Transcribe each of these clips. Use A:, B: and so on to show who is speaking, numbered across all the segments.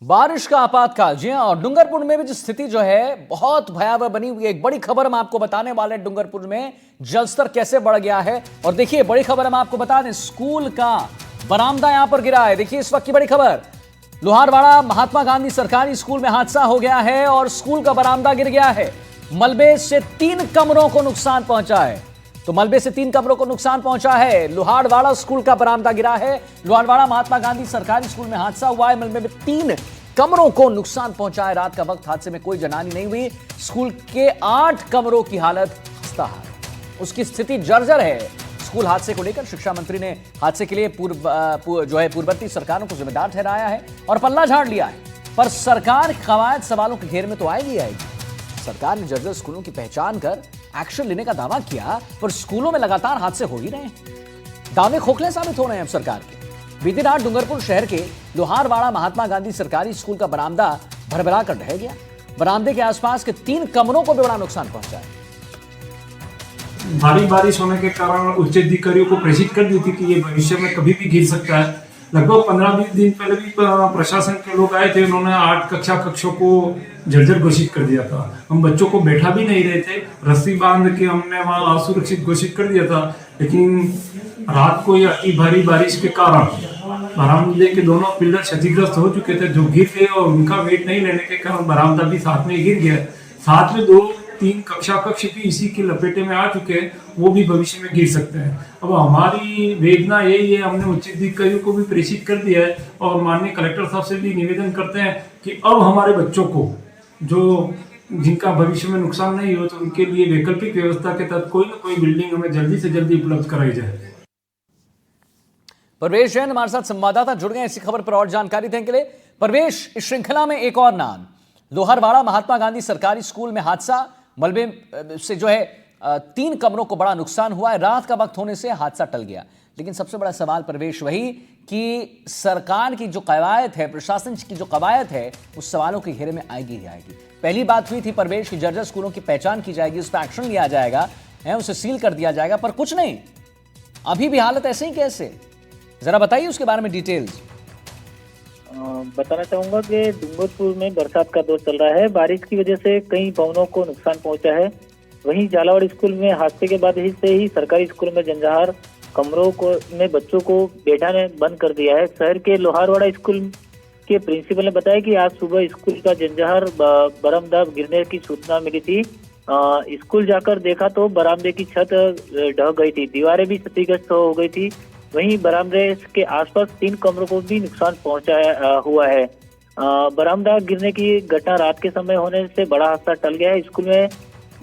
A: बारिश का आपातकाल। जी हां, और डूंगरपुर में भी जो स्थिति जो है बहुत भयावह बनी हुई है। एक बड़ी खबर हम आपको बताने वाले हैं, डूंगरपुर में जलस्तर कैसे बढ़ गया है। और देखिए, बड़ी खबर हम आपको बता दें, स्कूल का बरामदा यहां पर गिरा है। देखिए इस वक्त की बड़ी खबर, लोहारवाड़ा महात्मा गांधी सरकारी स्कूल में हादसा हो गया है और स्कूल का बरामदा गिर गया है। मलबे से 3 कमरों को नुकसान पहुंचा है। तो मलबे से 3 कमरों को नुकसान पहुंचा है। लोहारवाड़ा स्कूल का बरामदा गिरा है। लोहारवाड़ा महात्मा गांधी सरकारी स्कूल में हादसा हुआ है। मलबे में 3 कमरों को नुकसान पहुंचा है। रात का वक्त हादसे में कोई जनहानि नहीं हुई। स्कूल के 8 कमरों की हालत खस्ताहाल, उसकी स्थिति जर्जर है। स्कूल हादसे को लेकर शिक्षा मंत्री ने हादसे के लिए पूर्ववर्ती सरकारों को जिम्मेदार ठहराया है और पल्ला झाड़ लिया है। पर सरकार कवायद सवालों के घेर में तो आएगी। सरकार ने जर्जर स्कूलों की पहचान कर एक्शन लेने का दावा किया, पर स्कूलों में लगातार हादसे हो ही रहे हैं। दावे खोखले साबित हो रहे हैं अब सरकार के। बीती रात डूंगरपुर शहर के लोहारवाड़ा महात्मा गांधी सरकारी स्कूल का बरामदा भरभरा कर ढह गया। बरामदे के आसपास के 3 कमरों को भी बड़ा नुकसान पहुंचा है।
B: भारी बारिश होने के कारण उच्च अधिकारियों को प्रेषित कर दी थी कि ये भविष्य में कभी भी गिर सकता है। लगभग 15-20 दिन पहले भी प्रशासन के लोग आए थे, उन्होंने 8 कक्षों को जर्जर घोषित कर दिया था। हम बच्चों को बैठा भी नहीं रहे थे, रस्सी बांध के हमने वहां असुरक्षित घोषित कर दिया था। लेकिन रात को ये अति भारी बारिश के कारण बरामदे के दोनों पिलर क्षतिग्रस्त हो चुके थे, जो गिर गए और उनका वेट नहीं लेने के कारण बरामदा भी साथ में गिर गया। साथ में 2-3 कक्ष भी इसी की लपेटे में आ चुके हैं, वो भी भविष्य में गिर सकते हैं। अब हमारी वेदना यही है, हमने उच्च अधिकारियों को भी प्रेषित कर दिया है और माननीय कलेक्टर साहब से भी निवेदन करते हैं कि अब हमारे बच्चों को जो जिनका भविष्य में नुकसान नहीं हो, तो उनके लिए वैकल्पिक व्यवस्था के तहत कोई ना कोई बिल्डिंग हमें जल्दी से जल्दी उपलब्ध कराई जाए।
A: परवेश जैन हमारे साथ संवाददाता जुड़ गए इसी खबर पर और जानकारी देने के लिए। परवेश, इस श्रृंखला में एक और नाम, लोहारवाड़ा महात्मा गांधी सरकारी स्कूल में हादसा, मलबे से 3 कमरों को बड़ा नुकसान हुआ है। रात का वक्त होने से हादसा टल गया। लेकिन सबसे बड़ा सवाल परवेश वही कि सरकार की जो कवायद है, प्रशासन की जो कवायद है, उस सवालों के घेरे में आएगी ही आएगी। पहली बात हुई थी परवेश की जर्जर स्कूलों की पहचान की जाएगी, उस पर एक्शन लिया जाएगा, उसे सील कर दिया जाएगा, पर कुछ नहीं। अभी भी हालत ऐसे ही कैसे, जरा बताइए उसके बारे में डिटेल्स।
C: बताना चाहूंगा कि डूंगरपुर में बरसात का दौर चल रहा है। बारिश की वजह से कई भवनों को नुकसान पहुंचा है। वहीं झालावाड़ स्कूल में हादसे के बाद से ही सरकारी स्कूल में जंजाहर कमरों को में बच्चों को बैठाने बंद कर दिया है। शहर के लोहारवाड़ा स्कूल के प्रिंसिपल ने बताया कि आज सुबह स्कूल का जंजाहर बरामदा गिरने की सूचना मिली थी। स्कूल जाकर देखा तो बरामदे की छत ढह गई थी, दीवारें भी क्षतिग्रस्त हो गई थी। वहीं बरामदे के आसपास 3 कमरों को भी नुकसान पहुंचाया हुआ है। बरामदा गिरने की घटना रात के समय होने से बड़ा हादसा टल गया है। स्कूल में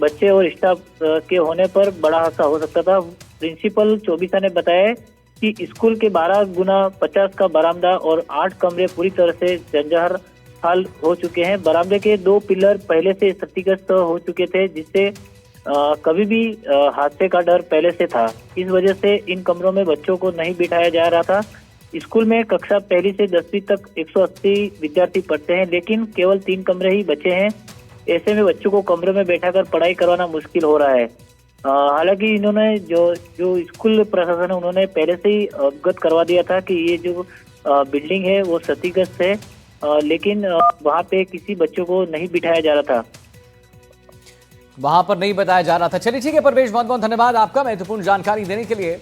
C: बच्चे और स्टाफ के होने पर बड़ा हादसा हो सकता था। प्रिंसिपल चौबीसा ने बताया कि स्कूल के 12x50 का बरामदा और 8 कमरे पूरी तरह से जंजाहर हाल हो चुके हैं। बरामदे के 2 पिलर पहले से क्षतिग्रस्त हो चुके थे, जिससे कभी भी हादसे का डर पहले से था। इस वजह से इन कमरों में बच्चों को नहीं बिठाया जा रहा था। स्कूल में कक्षा 1 से 10वीं तक 180 विद्यार्थी पढ़ते हैं, लेकिन केवल 3 कमरे ही बचे हैं। ऐसे में बच्चों को कमरे में बैठाकर पढ़ाई करवाना मुश्किल हो रहा है। हालांकि इन्होंने जो स्कूल प्रशासन है, उन्होंने पहले से ही अवगत करवा दिया था कि ये जो बिल्डिंग है वो क्षतिग्रस्त है, लेकिन वहाँ पे किसी बच्चों को नहीं बिठाया जा रहा था,
A: वहां पर नहीं बताया जा रहा था। चलिए ठीक है परवेश, बहुत बहुत धन्यवाद आपका महत्वपूर्ण जानकारी देने के लिए।